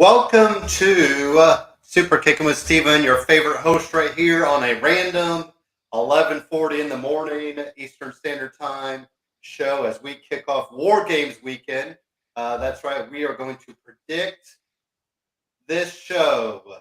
Welcome to Superkickin with Steven, your favorite host right here on a random 11:40 in the morning Eastern Standard Time show as we kick off War Games weekend. That's right, we are going to predict this show.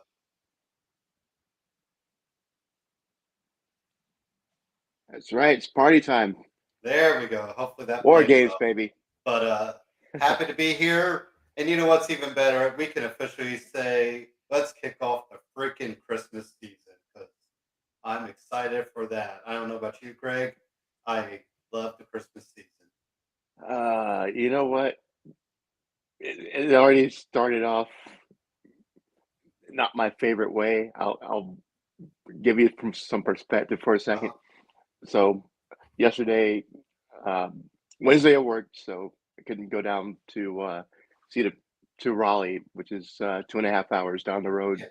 That's right. It's party time. There we go. Hopefully that War plays games, well. baby. But happy to be here. And you know what's even better? We can officially say, let's kick off the freaking Christmas season because I'm excited for that. I don't know about you, Greg. I love the Christmas season. You know what? It already started off not my favorite way. I'll give you from some perspective for a second. So yesterday, um, Wednesday I worked, so I couldn't go down to see to Raleigh, which is 2.5 hours down the road,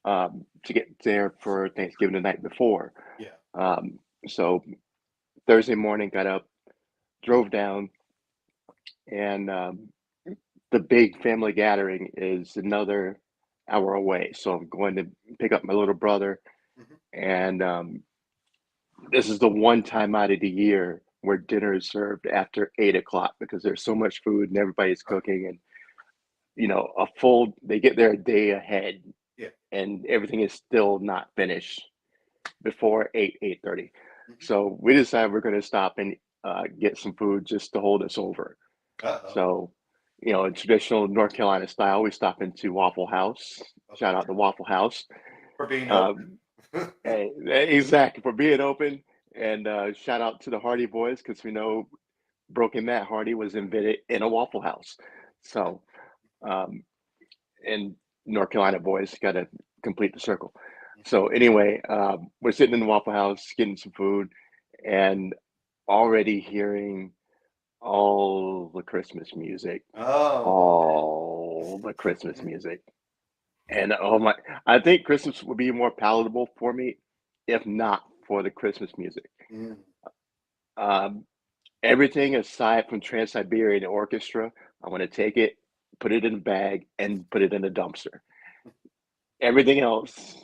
to get there for Thanksgiving the night before. Yeah. So Thursday morning, got up, drove down, and the big family gathering is another hour away. So I'm going to pick up my little brother, Mhm. and this is the one time out of the year where dinner is served after 8 o'clock because there's so much food and everybody's cooking, and they get there a day ahead, Yeah. and everything is still not finished before 8:30. Mhm. So we decided we're going to stop and get some food just to hold us over. Uh-oh. So, in traditional North Carolina style, we stop into Waffle House. Shout Okay. out to Waffle House. For being open. Um, exactly, for being open. And shout out to the Hardy Boys because we know Broken Matt Hardy was invented in a Waffle House. So, um, and North Carolina boys got to complete the circle. So, anyway, we're sitting in the Waffle House getting some food and already hearing all the Christmas music, Oh. all the Christmas music. And oh my, I think Christmas would be more palatable for me if not for the Christmas music. Mm. Um, Everything aside from Trans-Siberian Orchestra, I want to take it, put it in a bag, and put it in a dumpster. Everything else,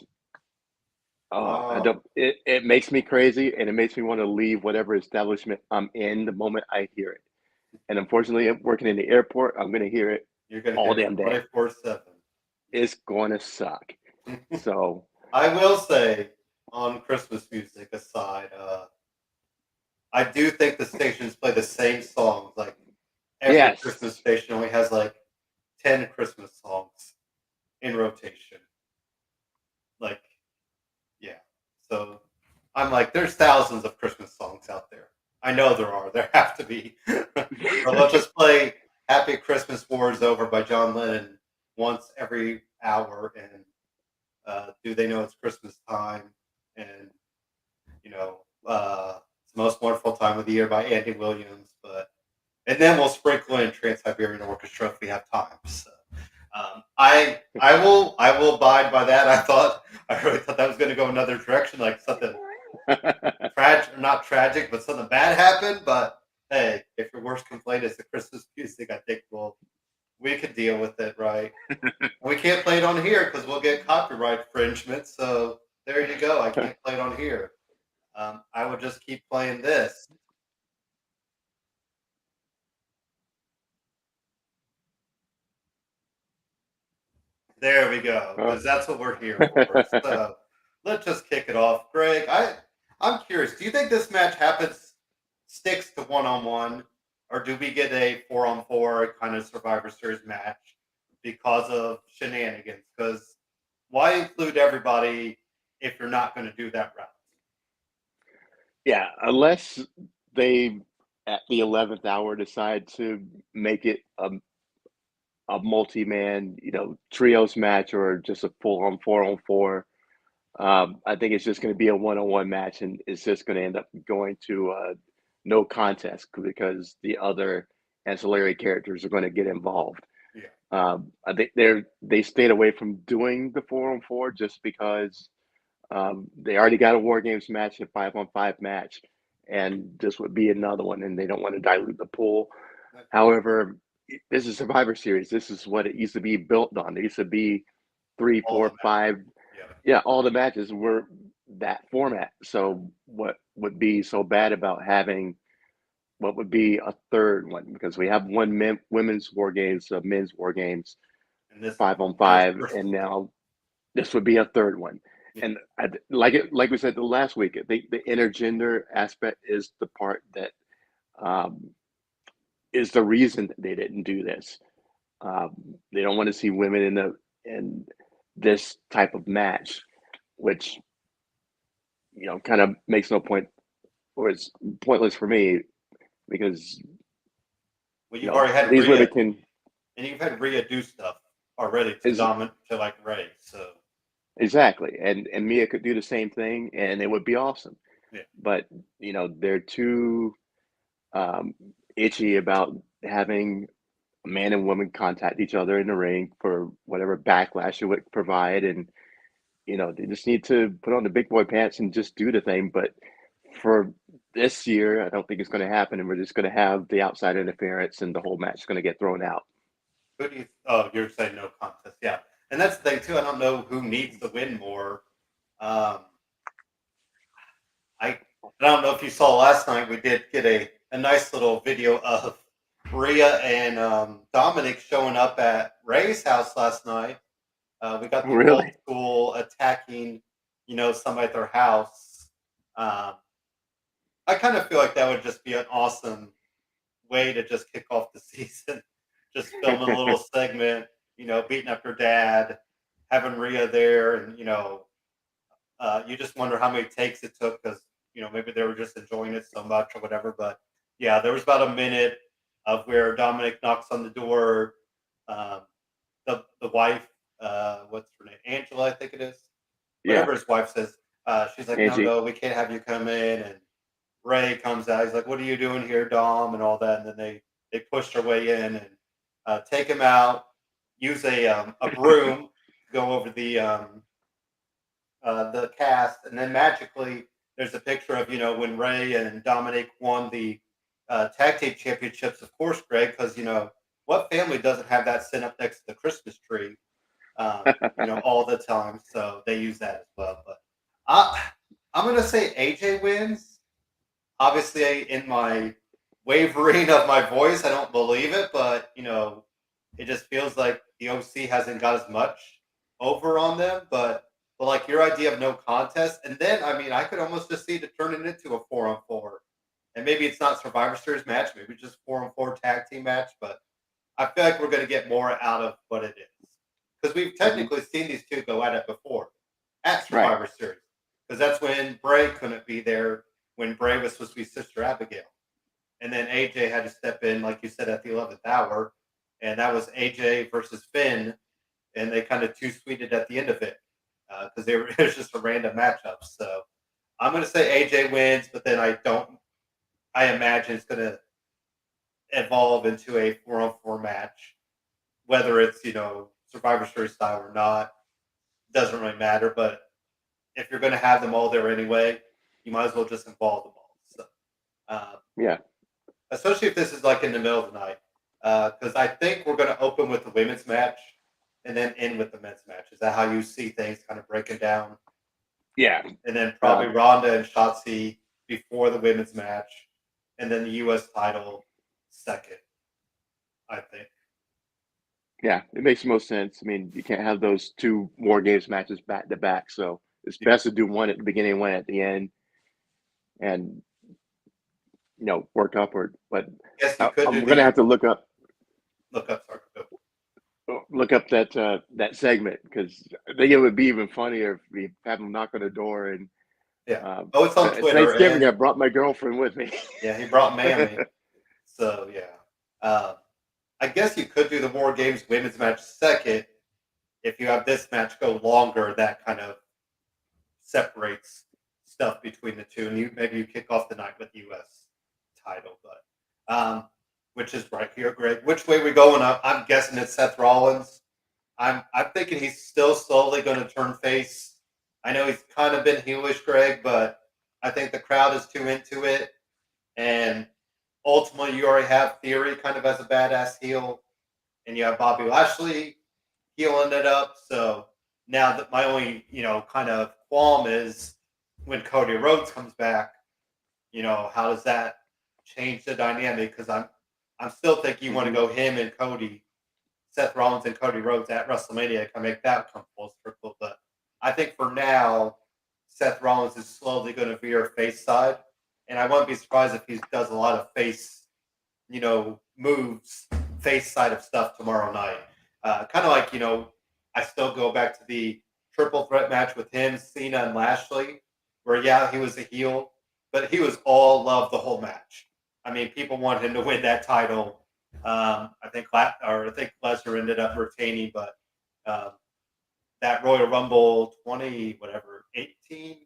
I Wow. don't, it makes me crazy and it makes me want to leave whatever establishment I'm in the moment I hear it. And unfortunately, working in the airport, I'm going to hear it You're going to all hear it damn day. 24/7. It's going to suck. So, I will say, on Christmas music aside, I do think the stations play the same songs. Like every Christmas yes. station only has like 10 Christmas songs in rotation. Like, yeah. So I'm like, there's thousands of Christmas songs out there. I know there are. There have to be. But let's just play Happy Christmas War is Over by John Lennon once every hour. And Do They Know It's Christmas Time? And, It's the Most Wonderful Time of the Year by Andy Williams. And then we'll sprinkle in Trans-Siberian Orchestra if we have time. So I will abide by that. I really thought that was going to go another direction, like something tragic, not tragic, but something bad happened. But hey, if your worst complaint is the Christmas music, I think we could deal with it, right? We can't play it on here because we'll get copyright infringement. So there you go. I can't play it on here. I would just keep playing this. There we go, Uh, because that's what we're here for. So let's just kick it off. Greg, I'm curious. Do you think this match sticks to 1-on-1, or do we get a 4-on-4 kind of Survivor Series match because of shenanigans? Because why include everybody if you're not going to do that route? yeah, unless they at the 11th hour decide to make it a multi-man, trios match or just a full-on 4-on-4. I think it's just going to be a one-on-one match, and it's just going to end up going to no contest because the other ancillary characters are going to get involved. Yeah. I think they stayed away from doing the 4-on-4 just because they already got a War Games match, a 5-on-5 match, and this would be another one, and they don't want to dilute the pool. That's true. However, this is Survivor Series. This is what it used to be built on. There used to be three, all the four, five. yeah. Yeah, all the matches were that format. So what would be so bad about having what would be a third one? Because we have women's war games, men's war games, And this 5-on-5, Christmas and now this would be a third one. yeah. And like we said the last week, I think the intergender aspect is the part that um, is the reason that they didn't do this. They don't want to see women in this type of match, which kind of makes no point, or it's pointless for me because Well, you've already had these women Rhea, can and you've had Rhea do stuff already to is dominate to like Ray. So exactly, and Mia could do the same thing, and it would be awesome. yeah, But they're too um, itchy about having a man and woman contact each other in the ring for whatever backlash it would provide, and they just need to put on the big boy pants and just do the thing. But for this year, I don't think it's going to happen, and we're just going to have the outside interference, and the whole match is going to get thrown out. who do you? Oh, you're saying no contest. Yeah, and that's the thing too. I don't know who needs to win more. Um, I don't know if you saw last night. We did get a nice little video of Rhea and Dominic showing up at Ray's house last night. We got the old Really, school attacking, somebody at their house. Um, I kind of feel like that would just be an awesome way to just kick off the season. Just filming a little segment, beating up your dad, having Rhea there, and you just wonder how many takes it took because maybe they were just enjoying it so much or whatever. But yeah, there was about a minute of where Dominic knocks on the door. Um, the wife, what's her name, Angela, I think it is. yeah, Whatever his wife says, she's like, no, Angie, no, we can't have you come in. And Ray comes out. He's like, "What are you doing here, Dom?" and all that. And then they push their way in and take him out. Use a broom to go over the cast, and then magically there's a picture of when Ray and Dominic won the tag team championships. Of course, Greg, because what family doesn't have that sitting up next to the Christmas tree, all the time. So they use that as well. But I'm gonna say AJ wins. Obviously, in my wavering of my voice, I don't believe it, but it just feels like the OC hasn't got as much over on them. But like your idea of no contest, and then I mean, I could almost just see it turning into a 4-on-4, and maybe it's not Survivor Series match, maybe just 4-on-4 tag team match. But I feel like we're going to get more out of what it is because we've hmm technically seen these two go at it before at right, Survivor Series because that's when Bray couldn't be there when Bray was supposed to be Sister Abigail. And then AJ had to step in, like you said, at the 11th hour. And that was AJ versus Finn. And they kind of two sweeted at the end of it because it was just a random matchup. So I'm going to say AJ wins, but then I imagine it's going to evolve into a 4-on-4 match. Whether it's, Survivor Series style or not, doesn't really matter. But if you're going to have them all there anyway, you might as well just involve them all. So, uh, yeah, especially if this is like in the middle of the night. Because I think we're going to open with the women's match and then end with the men's match. Is that how you see things kind of breaking down? yeah. And then probably Um, Ronda and Shotzi before the women's match, and then the U.S. title second, I think. Yeah, it makes the most sense. I mean, you can't have those two War Games matches back to back, so it's Yeah. best to do one at the beginning, one at the end, and work upward. But Guess you could do I'm gonna the have to look up. Sorry, go. that segment because I think it would be even funnier if we have them knock on the door and Yeah. Oh, it's on it's Twitter, Thanksgiving. and I brought my girlfriend with me. yeah, he brought Mammy. So yeah. I guess you could do the War Games women's match second if you have this match go longer. That kind of separates stuff between the two, and maybe you kick off the night with the U.S. title. But which is right here, Greg. Which way we going? I'm guessing it's Seth Rollins. I'm thinking he's still slowly going to turn face. I know he's kind of been heelish, Greg, but I think the crowd is too into it, and ultimately you already have Theory kind of as a badass heel. and you have Bobby Lashley healing it up. So now that my only, kind of qualm is when Cody Rhodes comes back, how does that change the dynamic? Because I'm still thinking you want to Mhm. go him and Cody, Seth Rollins and Cody Rhodes at WrestleMania, can make that come full circle. But I think for now, Seth Rollins is slowly going to veer face side, and I wouldn't be surprised if he does a lot of face, moves, face side of stuff tomorrow night. Kind of like, I still go back to the triple threat match with him, Cena, and Lashley, where yeah, he was a heel, but he was all love the whole match. I mean, people wanted him to win that title. I think Lesnar ended up retaining, but um, that Royal Rumble 20 whatever 18,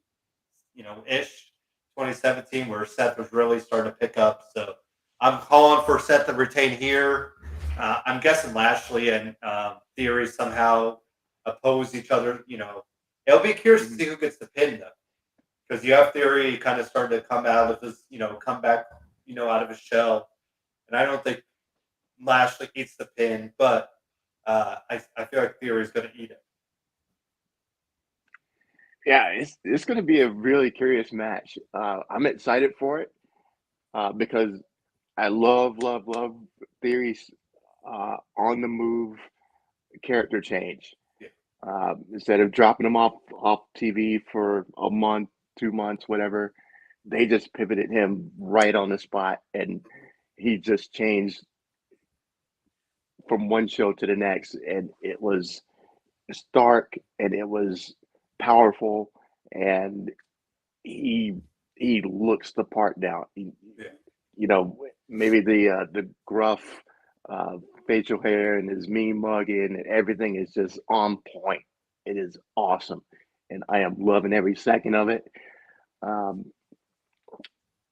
ish 2017, where Seth was really starting to pick up. So I'm calling for Seth to retain here. I'm guessing Lashley and Theory somehow oppose each other. It'll be curious to Mhm. see who gets the pin though, because you have Theory kind of starting to come out of his, come back, out of his shell, and I don't think Lashley eats the pin, but I feel like Theory is going to eat it. Yeah, it's going to be a really curious match. I'm excited for it because I love Theory's on the move character change. Yeah. Instead of dropping him off TV for a month, 2 months, whatever, they just pivoted him right on the spot, and he just changed from one show to the next, and it was stark and it was powerful, and he he looks the part now. Yeah. Maybe the gruff uh, facial hair and his mean mugging and everything is just on point. It is awesome, and I am loving every second of it. Um,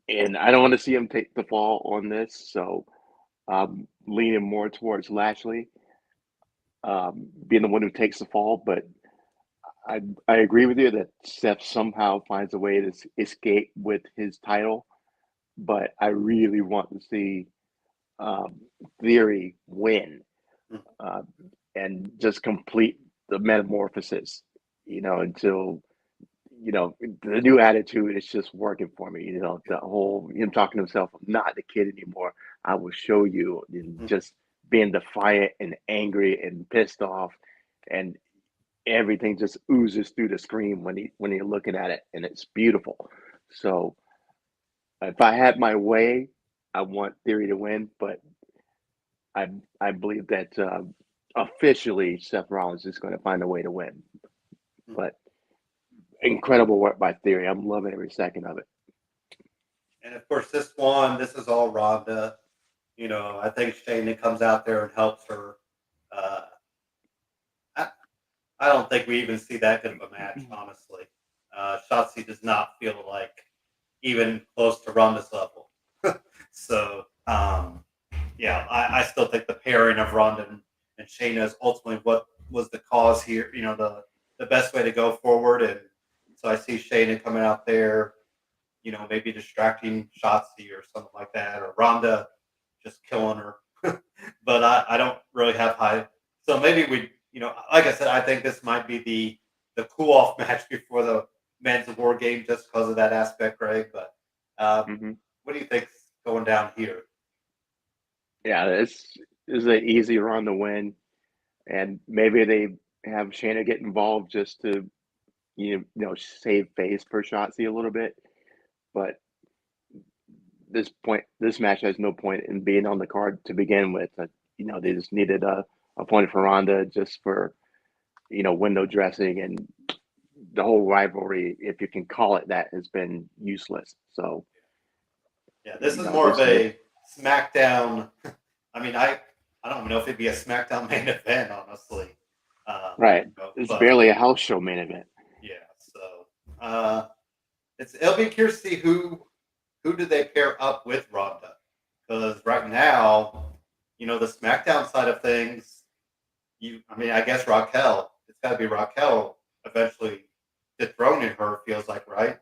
and I don't want to see him take the fall on this, so I'm leaning more towards Lashley being the one who takes the fall. But I agree with you that Seth somehow finds a way to escape with his title. But I really want to see um, Theory win Mm. uh, and just complete the metamorphosis, until, the new attitude is just working for me. The whole, him talking to himself, I'm not the kid anymore. I will show you, and Mm. just being defiant and angry and pissed off. And everything just oozes through the screen when you're looking at it, and it's beautiful. So if I had my way, I want Theory to win, but I believe that officially Seth Rollins is going to find a way to win. Mm. But incredible work by Theory. I'm loving every second of it. And of course, this is all Rhonda. I think Shayna comes out there and helps her. Uh, I, I don't think we even see that good of a match, honestly. Shotzi does not feel like even close to Ronda's level. So, yeah, I still think the pairing of Ronda and Shayna is ultimately what was the cause here. The best way to go forward. And so I see Shayna coming out there, maybe distracting Shotzi or something like that, or Ronda just killing her. But I don't really have high. So maybe like I said, I think this might be the cool off match before the men's war game, just because of that aspect, Greg. But Hmm. what do you think's going down here? Yeah, this is an easy run to win, and maybe they have Shayna get involved just to save face for Shotzi a little bit. But this match has no point in being on the card to begin with. They just needed a point for Ronda just for window dressing, and the whole rivalry, if you can call it that, has been useless. So Yeah, this is more of this make a SmackDown. I mean, I don't know if it'd be a SmackDown main event, honestly. right. It's But barely a house show main event. yeah, so it'll be curious to see who do they pair up with Ronda, because right now, the SmackDown side of things, I mean, I guess Raquel. It's got to be Raquel eventually dethroning her. Feels like, right?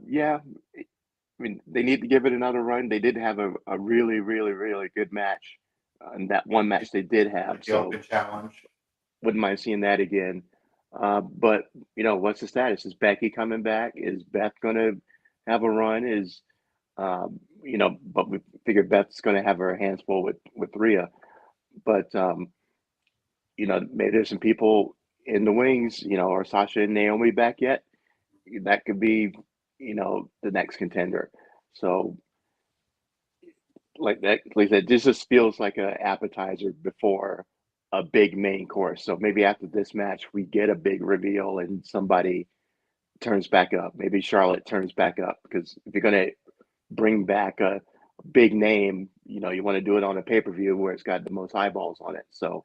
Yeah, I mean, they need to give it another run. They did have a really, really, really good match and that one match they did have. The So Open Challenge. wouldn't mind seeing that again. But what's the status? Is Becky coming back? Is Beth going to have a run? But we figured Beth's going to have her hands full with Rhea. But maybe there's some people in the wings. Are Sasha and Naomi back yet? That could be, the next contender. So like that, like that, this just feels like an appetizer before a big main course. So maybe after this match, we get a big reveal and somebody turns back up. Maybe Charlotte turns back up, because if you're going to bring back a big name, you want to do it on a pay-per-view where it's got the most eyeballs on it. So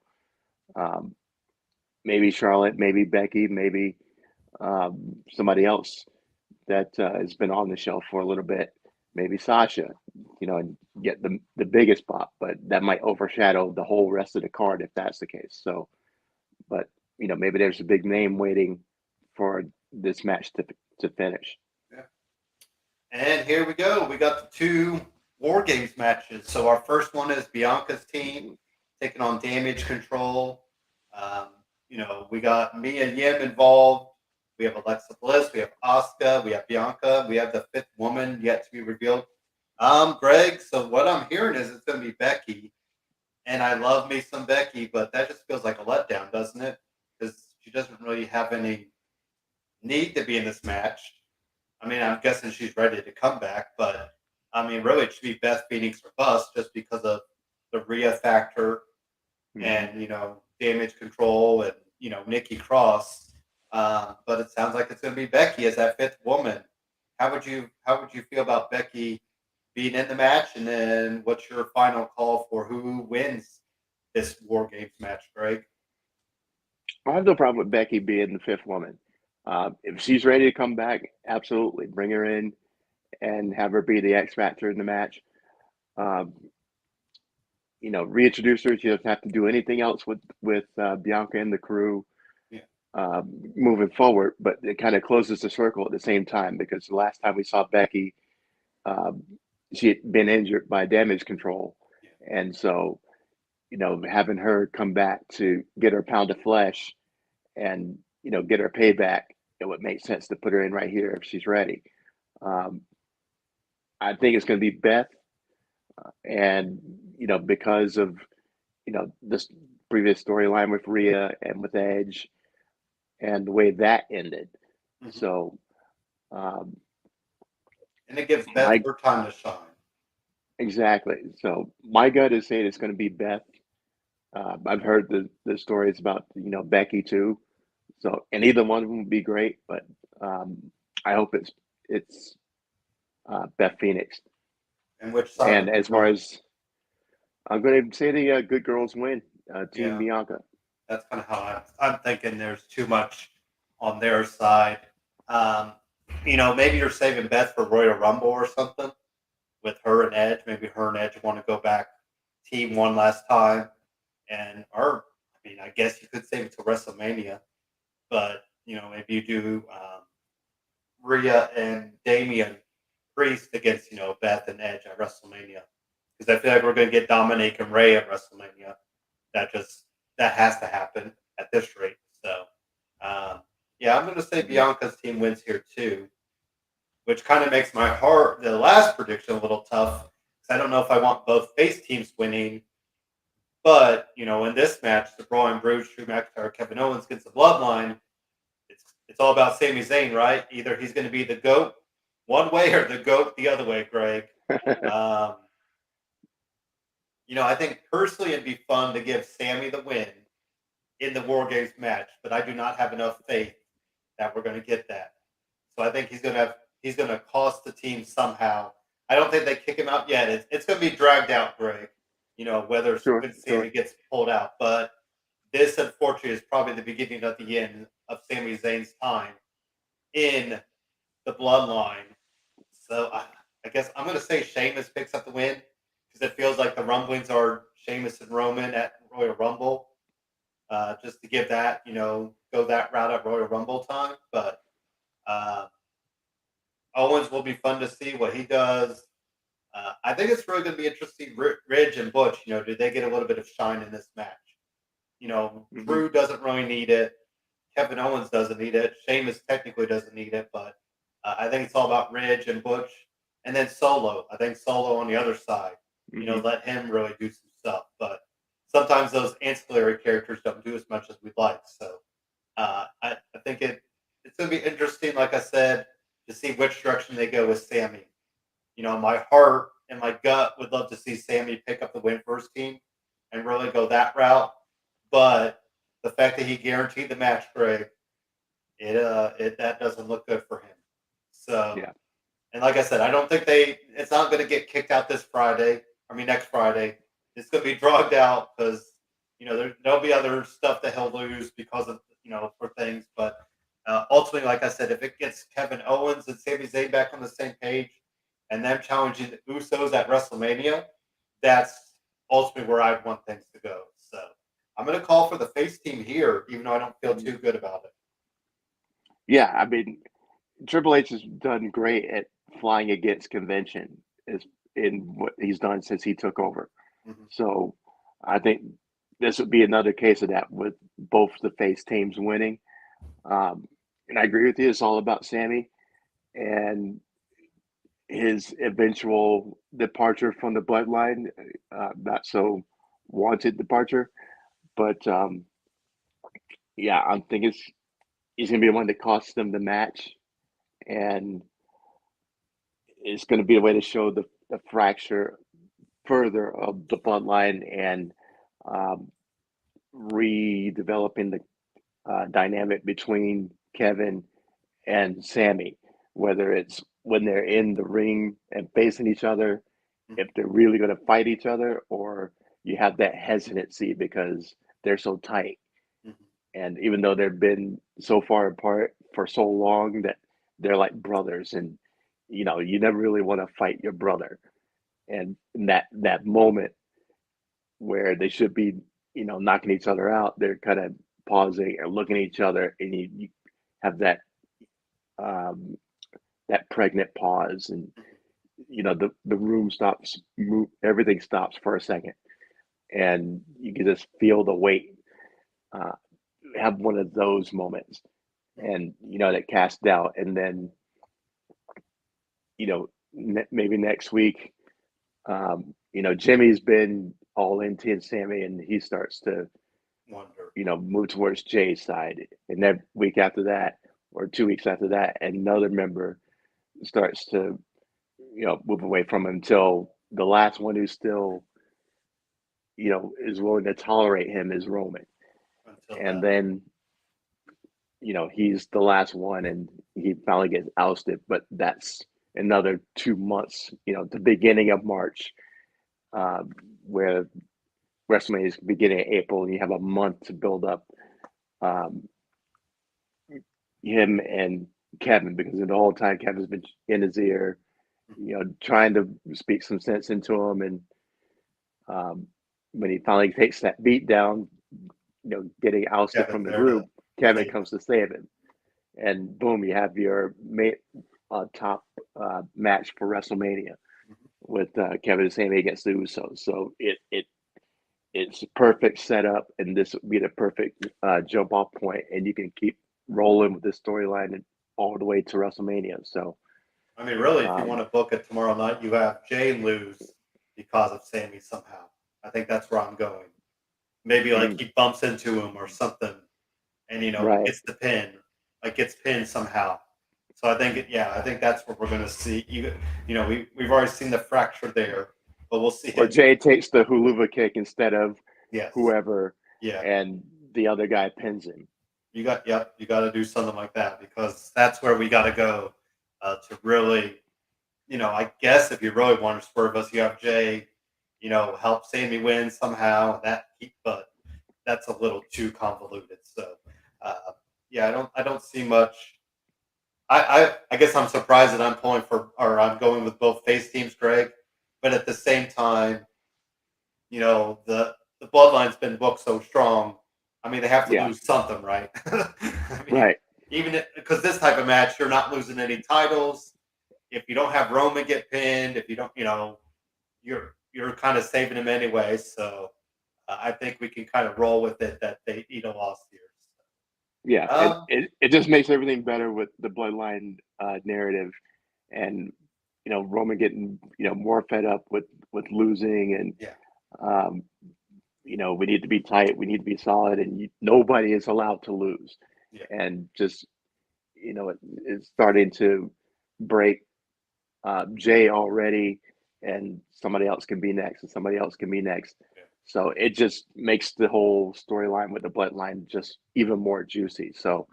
um, maybe Charlotte, maybe Becky, maybe somebody else that has been on the shelf for a little bit. Maybe Sasha, and get the biggest pop, but that might overshadow the whole rest of the card if that's the case. So, but maybe there's a big name waiting for this match to finish. Yeah. And here we go. We got the 2 War Games matches. So our first one is Bianca's team taking on Damage Control. We got Mia Yim involved. We have Alexa Bliss. We have Asuka. We have Bianca. We have the 5th woman yet to be revealed. Greg, so what I'm hearing is it's going to be Becky. And I love me some Becky, but that just feels like a letdown, doesn't it? Because she doesn't really have any need to be in this match. I mean, I'm guessing she's ready to come back, but I mean, really, it should be Beth Phoenix or bust, just because of the Rhea factor and Damage Control and Nikki Cross. But it sounds like it's going to be Becky as that 5th woman. How would you feel about Becky being in the match? And then what's your final call for who wins this War Games match, Greg? I have no problem with Becky being the 5th woman. If she's ready to come back, absolutely bring her in and have her be the X factor in the match. Reintroduce her. She doesn't have to do anything else with Bianca and the crew. Yeah. Moving forward, but it kind of closes the circle at the same time, because the last time we saw Becky, she had been injured by Damage Control, and so having her come back to get her pound of flesh and get her payback, it would make sense to put her in right here if she's ready. I think it's going to be Beth, and because of this previous storyline with Rhea and with Edge and the way that ended. Mm-hmm. So, and it gives Beth her time to shine. Exactly. So my gut is saying it's going to be Beth. I've heard the stories about Becky too. So, and either one of them would be great, but I hope it's Beth Phoenix. And which side? And as far as I'm going to say, the good girls win. Team Bianca. That's kind of how I'm thinking. There's too much on their side. Maybe you're saving Beth for Royal Rumble or something with her and Edge. Maybe her and Edge want to go back team one last time. I guess you could save it to WrestleMania. But, maybe you do Rhea and Damian Priest against, Beth and Edge at WrestleMania. Because I feel like we're going to get Dominic and Rey at WrestleMania. That has to happen at this rate. So, I'm going to say Bianca's team wins here too, which kind of makes the last prediction a little tough, because I don't know if I want both face teams winning. But, in this match, the Braun Bruce, Drew McIntyre, Kevin Owens against the Bloodline, it's all about Sami Zayn, right? Either he's going to be the GOAT one way or the GOAT the other way, Greg. I think personally it'd be fun to give Sami the win in the War Games match, but I do not have enough faith that we're going to get that. So I think he's going to cost the team somehow. I don't think they kick him out yet. It's going to be dragged out, Greg. Whether Sami gets pulled out, but this unfortunately is probably the beginning of the end of Sami Zayn's time in the Bloodline. So I guess I'm going to say Sheamus picks up the win, because it feels like the rumblings are Sheamus and Roman at Royal Rumble, just to give that, go that route at Royal Rumble time. But Owens will be fun to see what he does. I think it's really going to be interesting. Ridge and Butch, do they get a little bit of shine in this match? Hmm. Drew doesn't really need it. Kevin Owens doesn't need it. Sheamus technically doesn't need it, but I think it's all about Ridge and Butch, and then Solo. I think Solo on the other side. Hmm. Let him really do some stuff. But sometimes those ancillary characters don't do as much as we'd like. So I think it's going to be interesting, like I said, to see which direction they go with Sammy. My heart and my gut would love to see Sammy pick up the win for his team and really go that route. But the fact that he guaranteed the match, Greg, it that doesn't look good for him. So, Yeah. and like I said, I don't think it's not going to get kicked out this Friday. I mean, next Friday. It's going to be dragged out because, there'll be other stuff that he'll lose because of, for things. But ultimately, like I said, if it gets Kevin Owens and Sami Zayn back on the same page and them challenging the Usos at WrestleMania, that's ultimately where I'd want things to go. So I'm going to call for the face team here, even though I don't feel too good about it. Yeah, I mean, Triple H has done great at flying against convention is in what he's done since he took over. Mm-hmm. So I think this would be another case of that with both the face teams winning. And I agree with you. It's all about Sammy and his eventual departure from the bloodline, not so wanted departure. But yeah, I'm thinking he's going to be the one that costs them the match. And it's going to be a way to show the fracture further of the bloodline and um, redeveloping the dynamic between Kevin and Sammy, whether it's when they're in the ring and facing each other, if they're really going to fight each other, or you have that hesitancy because they're so tight. Mm-hmm. And even though they've been so far apart for so long that they're like brothers, and you never really want to fight your brother. And in that moment where they should be, knocking each other out, they're kind of pausing and looking at each other, and you have um, that pregnant pause, and the room stops, everything stops for a second, and you can just feel the weight. Uh, have one of those moments, and that cast doubt, and then maybe next week, Jimmy's been all into Sammy, and he starts to Wonder. move towards Jay's side, and that week after that, or 2 weeks after that, another member starts to move away from him until the last one who's still is willing to tolerate him is Roman, Until and that. then he's the last one, and he finally gets ousted. But that's another 2 months, the beginning of March, uh, where WrestleMania is beginning of April, and you have a month to build up um, him and Kevin, because the whole time Kevin's been in his ear, trying to speak some sense into him, and um, when he finally takes that beat down, getting ousted Kevin from the there to group, Kevin save him. comes to save him, and boom, you have your top match for WrestleMania Mm-hmm. with Kevin and Sami against the Usos. So it's a perfect setup, and this would be the perfect jump off point, and you can keep rolling with this storyline all the way to WrestleMania. So, I mean, really, if you want um, to book it tomorrow night, you have Jay lose because of Sammy somehow. I think that's where I'm going. Maybe like mm, he bumps into him or something, and right, gets the pin, like gets pinned somehow. So I think, yeah, I think that's what we're going to see. We've already seen the fracture there, but we'll see or it. Jay takes the huluva kick instead of Yes, whoever, yeah. and the other guy pins him. You got to do something like that because that's where we got to go to really, I guess if you really want to swerve us, you have Jay, help Sammy win somehow. But that's a little too convoluted. So, uh, yeah, I don't see much. I guess I'm surprised that I'm going with both face teams, Greg. But at the same time, the bloodline's been booked so strong. I mean, they have to Yeah, lose something, right? I mean, right. even because this type of match, you're not losing any titles. if you don't have Roman get pinned, if you don't, you're kind of saving him anyway. So I think we can kind of roll with it that they eat a loss here. Yeah, it, Um, it it just makes everything better with the bloodline narrative, and Roman getting more fed up with losing, and yeah, um, we need to be tight, we need to be solid, and nobody is allowed to lose, yeah, and just it's starting to break Jay already, and somebody else can be next, and somebody else can be next. yeah. So it just makes the whole storyline with the bloodline just even more juicy. So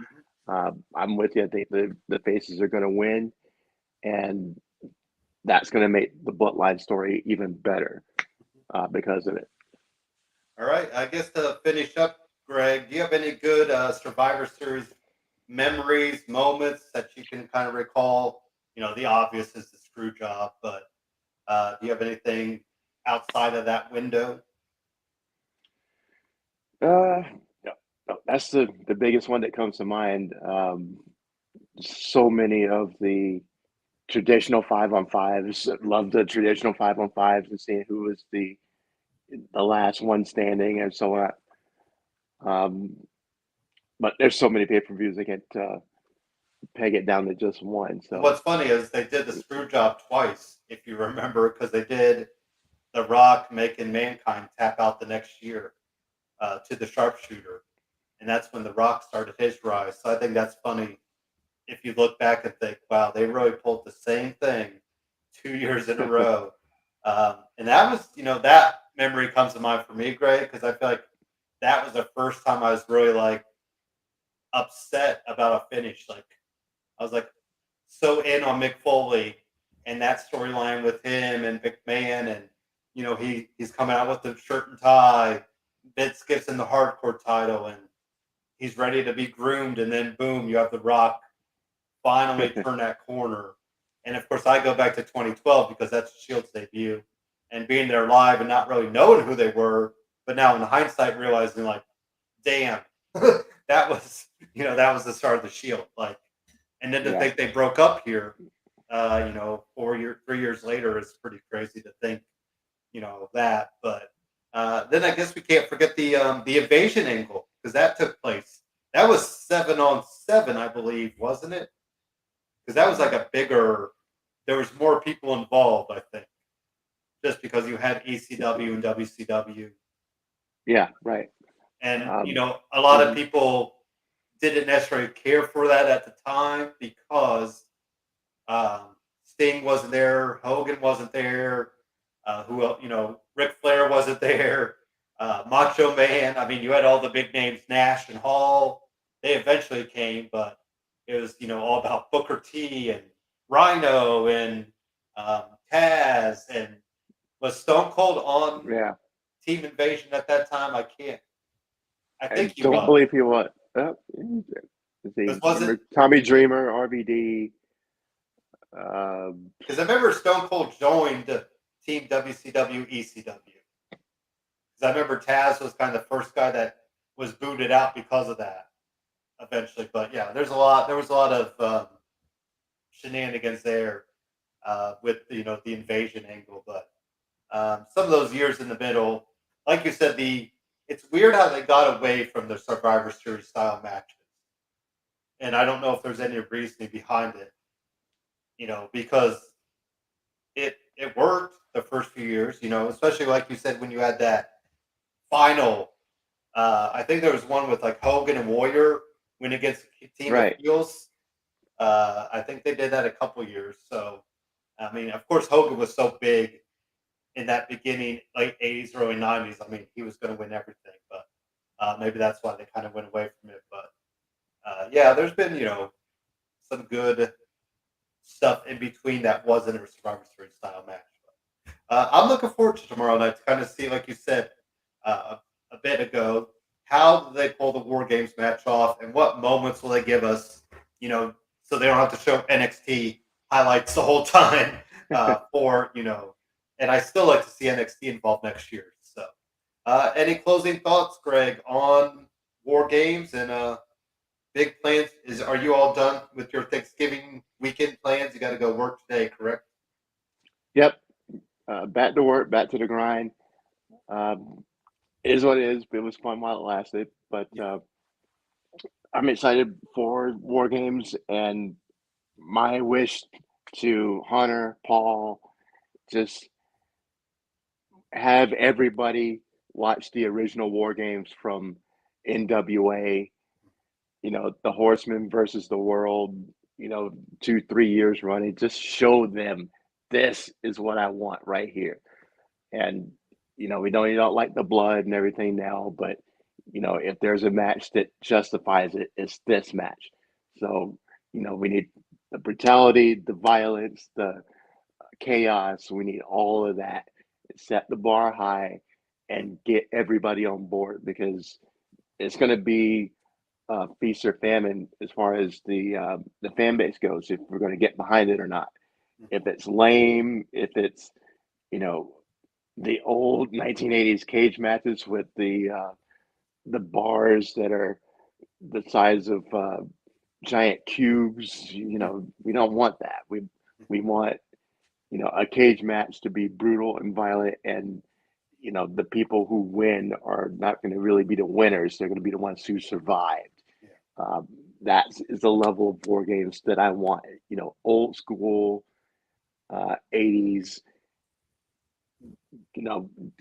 Mhm. I'm with you. I think the faces are going to win, and that's going to make the bloodline story even better because of it. All right. I guess to finish up, Greg, do you have any good Survivor Series memories, moments that you can kind of recall? The obvious is the screw job, but do you have anything outside of that window? Uh, no, no, that's the biggest one that comes to mind. So many of the traditional 5-on-5s. Love the traditional 5-on-5s and seeing who was the last one standing and so on. But there's so many pay-per-views I can't peg it down to just one. So What's funny is they did the screw job twice, if you remember, because they did The Rock making Mankind tap out the next year to the sharpshooter. And that's when The Rock started his rise. So I think that's funny if you look back and think, wow, they really pulled the same thing 2 years in a row. And that was, that memory comes to mind for me, Greg, because I feel like that was the first time I was really like upset about a finish. Like I was like so in on Mick Foley and that storyline with him and McMahon, and he's coming out with the shirt and tie. Vince gives him the hardcore title, and he's ready to be groomed, and then boom, you have The Rock finally turn that corner. And of course, I go back to 2012 because that's Shield's debut, and being there live and not really knowing who they were, but now in hindsight realizing like, damn, that was that was the start of the Shield. Like, and then to yeah, think they broke up here, 3 years later is pretty crazy to think, that. But then I guess we can't forget the invasion angle because that took place. That was 7-on-7, I believe, wasn't it? Because that was like a bigger. There was more people involved, I think, just because you had ECW and WCW, yeah, right. and Um, a lot of mhm. people didn't necessarily care for that at the time because Sting wasn't there, Hogan wasn't there, who else? Ric Flair wasn't there, Macho Man. I mean, you had all the big names, Nash and Hall. They eventually came, but it was all about Booker T and Rhino and Taz, and was Stone Cold on Yeah, Team Invasion at that time? I can't. I I think he don't was. believe he was. Let's see. Because was it? Remember Tommy Dreamer, RVD. Um, Because I remember Stone Cold joined Team WCW ECW. Because I remember Taz was kind of the first guy that was booted out because of that eventually. But yeah, there was a lot of shenanigans there with the invasion angle. But some of those years in the middle, like you said, it's weird how they got away from the Survivor Series style matches, and I don't know if there's any reasoning behind it. Because it worked the first few years. Especially like you said when you had that final. I think there was one with like Hogan and Warrior went against a team of right. heels. I think they did that a couple years. So, I mean, of course, Hogan was so big in that beginning, late 80s, early 90s. I mean, he was going to win everything, but maybe that's why they kind of went away from it. But yeah, there's been, some good stuff in between that wasn't a Survivor Series style match. I'm looking forward to tomorrow night to kind of see, like you said a bit ago, how do they pull the War Games match off, and what moments will they give us? So they don't have to show NXT highlights the whole time. For and I still like to see NXT involved next year. So, any closing thoughts, Greg, on War Games and big plans? Are you all done with your Thanksgiving weekend plans? You got to go work today, correct? Yep. Back to work, back to the grind. It is what it is. It was fun while it lasted, but Yeah. I'm excited for War Games, and my wish to Hunter, Paul, just have everybody watch the original War Games from NWA, the Horsemen versus the World, 2, 3 years running. Just show them this is what I want right here. And, we know you don't like the blood and everything now, but, if there's a match that justifies it, it's this match. So, we need the brutality, the violence, the chaos. We need all of that. Set the bar high and get everybody on board, because it's going to be feast or famine as far as the fan base goes, if we're going to get behind it or not. If it's lame, if it's you know the old 1980s cage matches with the bars that are the size of giant cubes, we don't want that. We want a cage match to be brutal and violent, and the people who win are not going to really be the winners. They're going to be the ones who survived. Yeah. That is the level of War Games that I want. Old school 80s,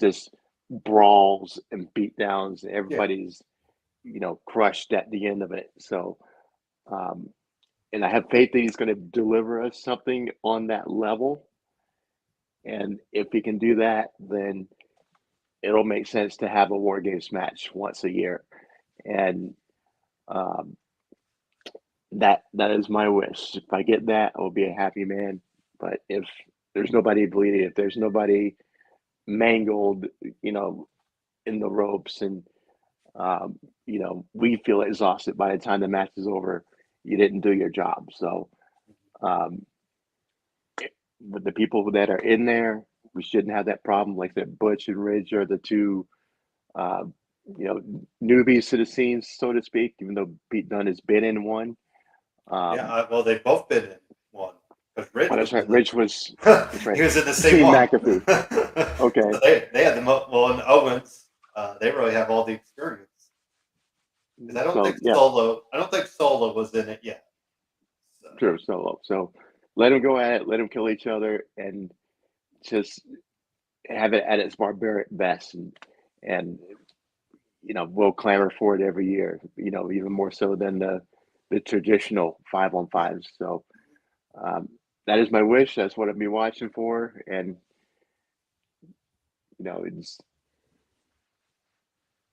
just brawls and beatdowns. Yeah. Everybody's, crushed at the end of it. So, and I have faith that he's going to deliver us something on that level. And if he can do that, then it'll make sense to have a War Games match once a year. And um, that is my wish. If I get that, I'll be a happy man. But if there's nobody bleeding, if there's nobody mangled, in the ropes, and we feel exhausted by the time the match is over, you didn't do your job. So, um, with the people that are in there, we shouldn't have that problem. Like that, Butch and Ridge are the two, uh, newbies to the scene, so to speak. Even though Pete Dunne has been in one. Yeah. Well, they've both been in one because Ridge Oh, was that's right. in the. Rich was. That's right. He was in the same Steve one. McAfee. Okay. So they had the well, and Owens. They really have all the experience. Because So yeah, I don't think Solo was in it yet. So. sure. So let them go at it. Let them kill each other, and just have it at its barbaric best. And we'll clamor for it every year. Even more so than the traditional 5-on-5s. So um, that is my wish. That's what I'll be watching for, and it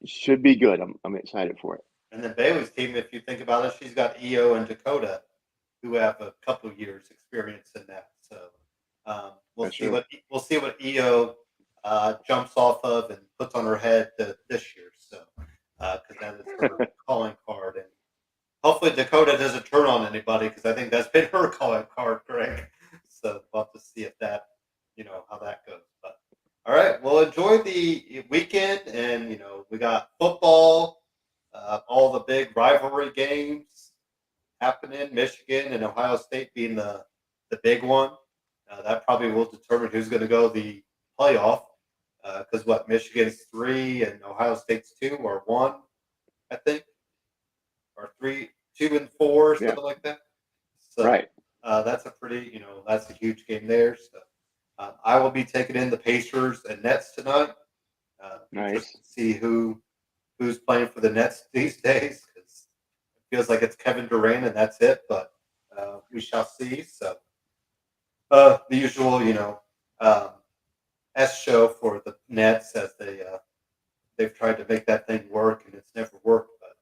should be good. I'm excited for it. And then Bailey's team, if you think about it, she's got EO and Dakota, who have a couple years experience in that. So That's true. we'll see what EO jumps off of and puts on her head this year. So because that is her calling card, and hopefully Dakota doesn't turn on anybody, because I think that's been her calling card, Greg. So we'll have to see if that how that goes. But all right, well, enjoy the weekend, and we got football. All the big rivalry games happening, Michigan and Ohio State being the big one. That probably will determine who's going to go the playoff. Because Michigan's 3 and Ohio State's 2 or 1, I think, or 3, 2 and 4, Yeah. something like that. So Right. that's a pretty, that's a huge game there. So I will be taking in the Pacers and Nets tonight. Nice. To see who's playing for the Nets these days, because it feels like it's Kevin Durant and that's it. But we shall see. So the usual, um, S show for the Nets, as they've tried to make that thing work and it's never worked. But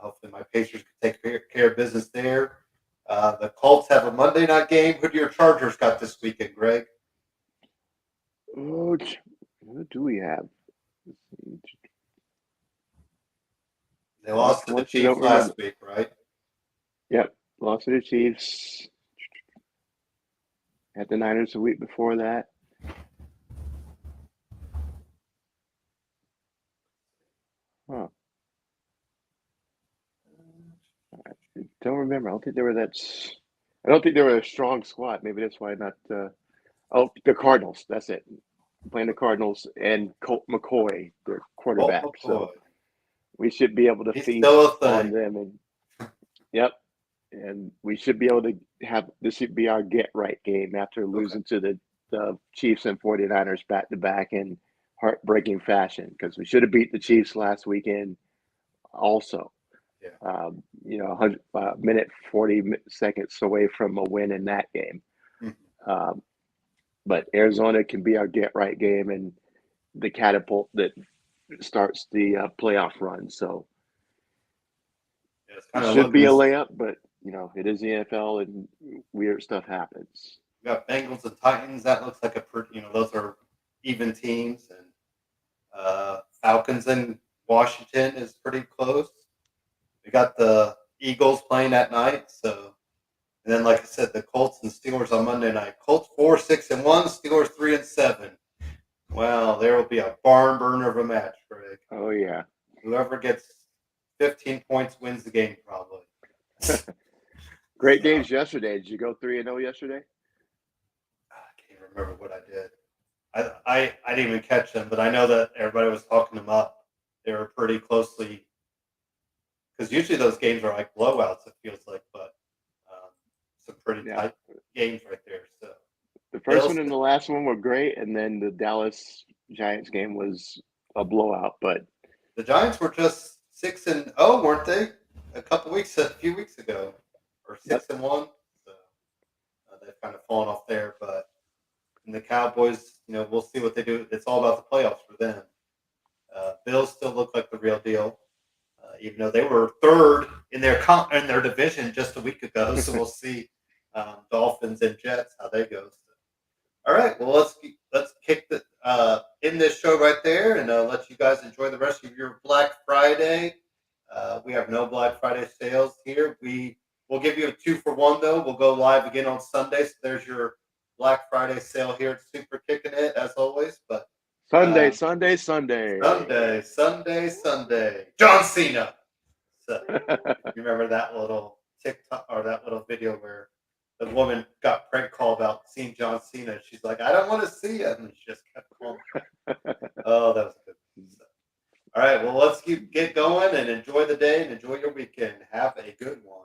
hopefully my Pacers can take care of business there. The Colts have a Monday night game. Who do your Chargers got this weekend, Greg? Oh, what do we have? They lost to the Once you Chiefs don't remember. last week, right? Yep. Lost to the Chiefs. Had the Niners the week before that. Huh. don't remember. I don't think they were that. I don't think they were a strong squad. Maybe that's why not. Oh, the Cardinals. That's it. Playing the Cardinals and Colt McCoy, their Colt quarterback. McCoy. So we should be able to He's feast still a on thing. them. And yep, and we should be able to have this should be our get right game after Okay. losing to the Chiefs and 49ers back to back in heartbreaking fashion because we should have beat the Chiefs last weekend also. Yeah. You know, 100 minute 40 seconds away from a win in that game. Mhm. But Arizona can be our get right game and the catapult that starts the playoff run. So Yeah, it's it kind of should looking be a as layup, but you know, it is the NFL and weird stuff happens. we got Bengals and Titans. That looks like a pretty, those are even teams, and Falcons and Washington is pretty close. We got the Eagles playing at night, so and then like I said, the Colts and Steelers on Monday night. Colts 4-6-1, Steelers 3-7. Well, there will be a barn burner of a match, Greg. Oh yeah. Whoever gets 15 points wins the game, probably. Great So, games yesterday. Did you go 3-0 yesterday? I can't remember what I did. I didn't even catch them, but I know that everybody was talking them up. They were pretty closely because usually those games are like blowouts. It feels like, but some pretty tight games right there. So the first one and the last one were great, and then the Dallas Giants game was a blowout. But the Giants were just 6-0, weren't they? A few weeks ago, or 6-1. So they've kind of fallen off there, but. And the Cowboys, we'll see what they do. It's all about the playoffs for them. Bills still look like the real deal, even though they were third in their division just a week ago. So we'll see Dolphins and Jets how they go. So, all right, well let's kick the in this show right there and let you guys enjoy the rest of your Black Friday. We have no Black Friday sales here. We'll give you a 2-for-1 though. We'll go live again on Sunday. So there's your Black Friday sale here at Superkickin it as always. But Sunday. John Cena. So you remember that little TikTok or that little video where the woman got prank called about seeing John Cena. She's like, I don't want to see it, and she just kept calling. Oh, that was good. So, all right, well, let's get going and enjoy the day and enjoy your weekend. Have a good one.